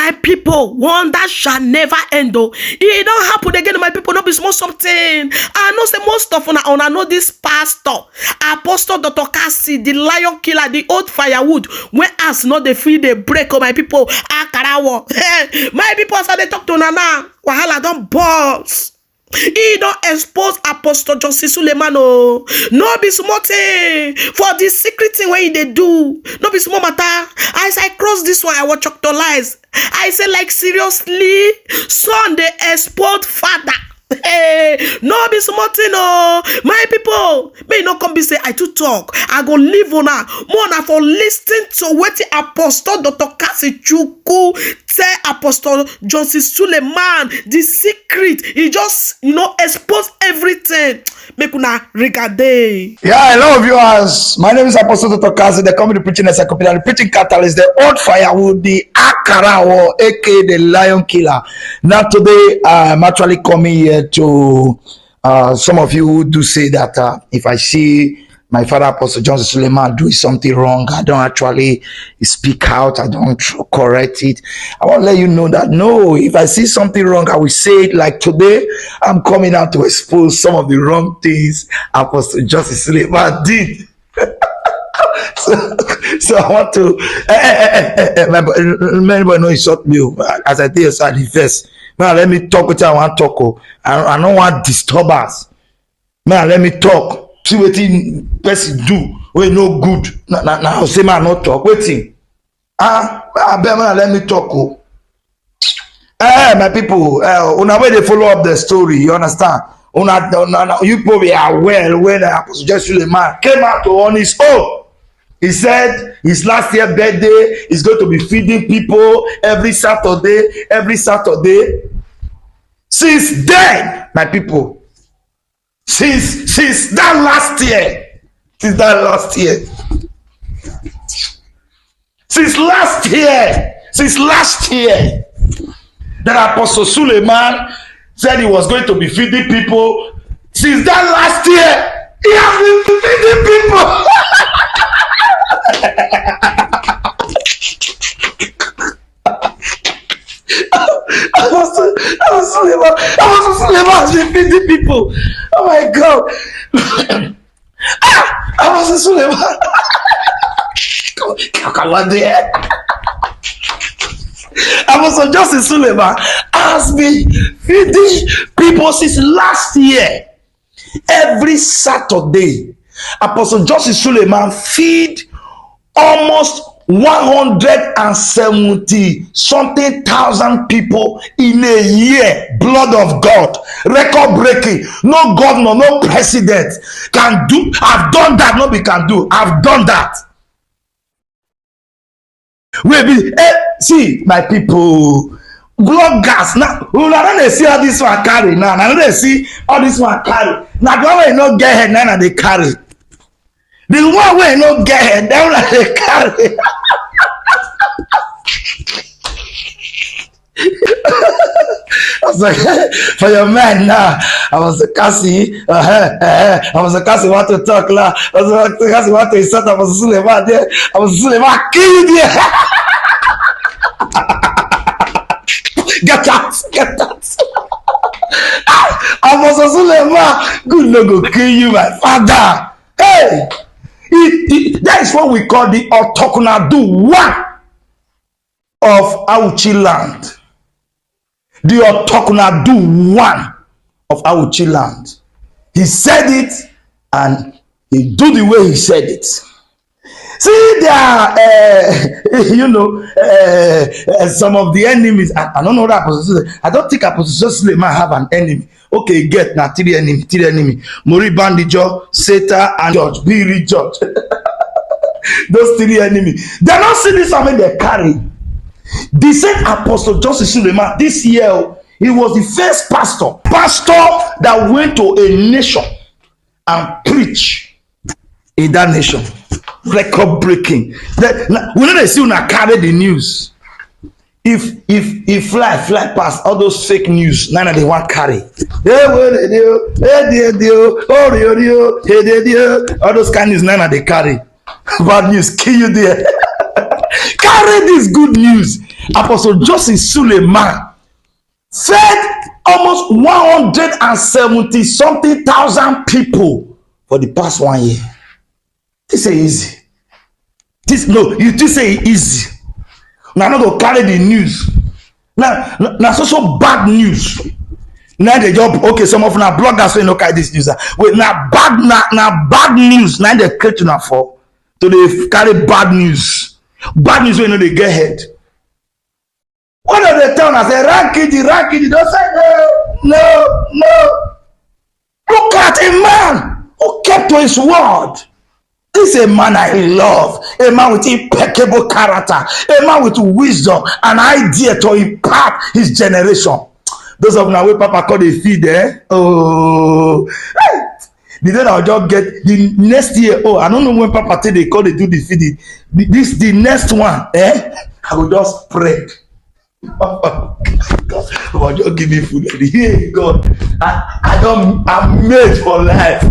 my people, one that shall never end. Oh, it don't happen again, my people. No be small something. I know say most of una know this pastor, Apostle Dr Kassy, the lion killer, the old firewood. When us not the free they break. Oh, my people, akarawo. My people, as they talk to Nana, wahala don't boss. He don't expose Apostle Justice Suleman. Oh, no be small thing for the secret thing where they do. No be small matter. As I cross this one, I watch Dr. Lies. I say like seriously, son they expose father. Hey, no be small thing. Oh, my people, may not come be say I too talk. I go live on more for listening to what Apostle Dr Kassy Chukwu tell Apostle Justice Suleman the secret. He just expose everything. Make una regardez. Yeah, hello viewers. My name is Apostle Dr Kassy, the comedy preaching encyclopedia, the preaching catalyst, the old firewood, the Akarawo, aka the lion killer. Now today I'm actually coming here to some of you who do say that if I see my father Apostle Justice Suleman doing something wrong, I don't actually speak out, I don't correct it. I want to let you know that no, if I see something wrong, I will say it. Like today, I'm coming out to expose some of the wrong things Apostle Justice Suleman did. So I want to remember, no, insult me as I tell you, sir, the first. Now let me talk with you. I want to talk. I don't want disturbance. Now let me talk. See what person do when no good. Now say man not talk. Waiting. Let me talk. My people, una way they follow up the story, you understand? You probably are well when Apostle Justice Suleman came out on his own. He said his last year birthday is going to be feeding people every Saturday. Since then, my people, since that last year, since last year, that Apostle Suleman said he was going to be feeding people. Since that last year, he has been feeding people. Apostle Suleman has been feeding people. Oh my God. Apostle Suleman. Come on there. Apostle Justice Suleman has been feeding people since last year. Every Saturday, Apostle Justice Suleman feed almost 170 something thousand people in a year. Blood of God, record breaking. No governor, no president can do. I've done that. Nobody can do. I've done that. See, my people, bloggers now. We don't see how this one carry now. I don't see how this one carry. Now the one way no get head, now they carry. The one way no get head, then they carry. I was like, for your man now, I was Kassy, want to talk lah. I was Kassy want to insult. I was Suleman there. I was Suleman kill you there. Get out. I was Suleman. Good no go kill you, my father. Hey, that is what we call the Otokunadu one of Auchi land. The Otokunadu one of Auchi land. He said it and he do the way he said it. See, there are, some of the enemies. I don't know that Apostle. I don't think Apostle Suleman have an enemy. Okay, get now three enemy. Maureen Badejo, Satan, and George. Be George. Those three enemies. They're not seeing this something they carry. The same Apostle Justice Suleman this year, he was the first pastor that went to a nation and preached in that nation. Record breaking. We know they see when I carry the news. If fly past all those fake news, none of they want carry. All those kind of news, none of they carry. Bad news, kill you there. Carry this good news. Apostle Joseph Suleman fed almost 170 something thousand people for the past 1 year. This is easy. You just say easy. Now not go carry the news. Now so bad news. Now the job okay. Some of our bloggers say no carry this news. Wait, now bad news. Now they create now for so they carry bad news. Bad news when they get head. What are they telling us? Rankity. Don't say no. Look at a man who kept to his word. This is a man I love, a man with impeccable character, a man with wisdom and idea to impact his generation. Those of now where Papa call the feed there. Oh, the day I'll just get the next year. Oh, I don't know when Papa say they call they do the feeding. The next one, I will just spread. God, just give me food. Hey, God, I'm made for life.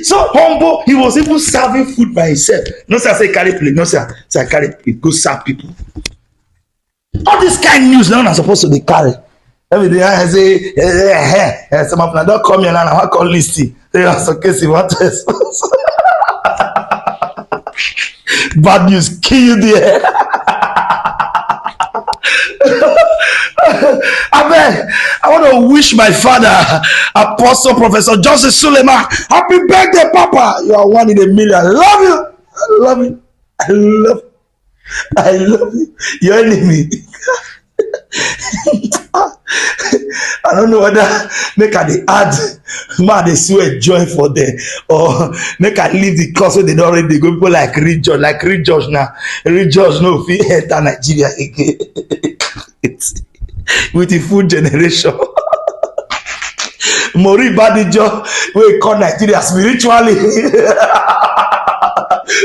So humble, he was even serving food by himself. No, sir, say carry plate. No, sir, say carry it. Go serve people. All this kind of news now are supposed to be carried. Every day I say, some of them don't come here now. I call listy. They are so Kassy, what else? Bad news, kill you there. I want to wish my father, Apostle Professor Joseph Suleman, happy birthday, Papa. You are 1 in a million. I love you. I love you. Your enemy. I don't know whether make I dey add man they swear joy for them or make I leave the course where they don't already go people like RealG now. RealG no fit enter Nigeria again. With the food generation. Maureen Badejo we call Nigeria spiritually.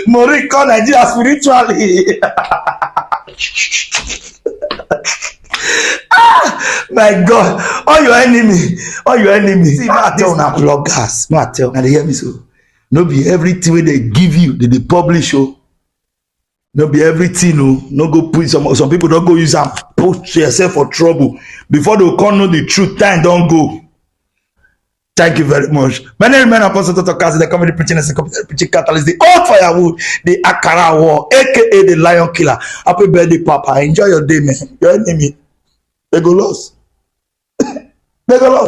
Maureen call Nigeria spiritually. My God, all your enemy. See, I tell now bloggers, I tell, and they hear me so. No be everything when they give you, they publish. Oh, no be everything. No go put some people don't go use and put yourself for trouble before they can't know the truth. Time don't go. Thank you very much. My name is Apostle Dr Kassy, the comedy preaching and the preaching catalyst, the old firewood, the Akara war, aka the lion killer. Happy birthday, Papa. Enjoy your day, man. Your enemy. They go lost. They go lost.